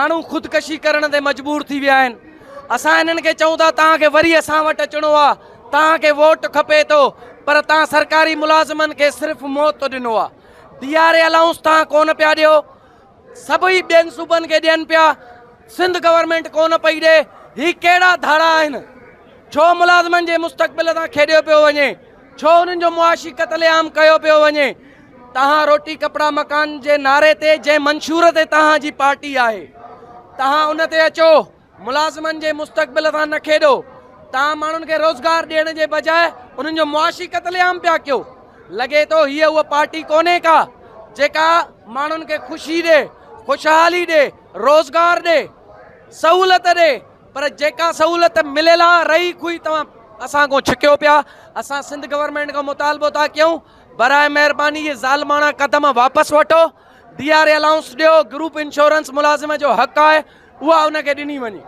माण्हू ख़ुदकशी करण ते मजबूर थी विया आहिनि। असां हिननि खे चऊं था तव्हांखे वरी असां वटि अचिणो आहे, तव्हांखे वोट खपे थो, पर तव्हां सरकारी मुलाज़िमनि खे सिर्फ़ु मौत ॾिनो आहे। DRA अलाउंस तव्हां कोन पिया ॾियो, सभई ॿियनि सूबनि खे ॾियनि पिया, सिंध गवर्नमेंट कोन पई ॾे। ही कहिड़ा धाड़ा आहिनि? छो मुलाज़िमनि जे मुस्तक़बिल तां खेॾियो पियो वञे? छो उन्हनि जो मुआशी क़त्लेआम कयो पियो वञे? तव्हां रोटी कपिड़ा मकान जे नारे ते, जंहिं मंशूर ते तव्हांजी पार्टी आहे, तव्हां उन ते अचो, मुलाज़िमनि जे मुस्तक़बिल तां न खेॾो। तव्हां माण्हुनि खे रोज़गार ॾियण जे बजाए उन्हनि जो मुआशी क़त्लेआम पिया कयो। लॻे थो हीअ उहा पार्टी कोन्हे का जेका माण्हुनि खे ख़ुशी ॾे, ख़ुशहाली ॾे, रोज़गार ॾे, सहूलियत ॾे, पर जेका सहूलियत मिलियल आहे रही खुई तव्हां असां खां छिकियो पिया। असां सिंध गवर्नमेंट खां मुतालबो था कयूं, बराए महिरबानी ये ज़ालिमाना क़दम वापसि वठो। DRA अलाउंस ॾियो, ग्रुप इंश्योरेंस मुलाज़िम जो हक़ आहे, उहा उनखे ॾिनी वञे।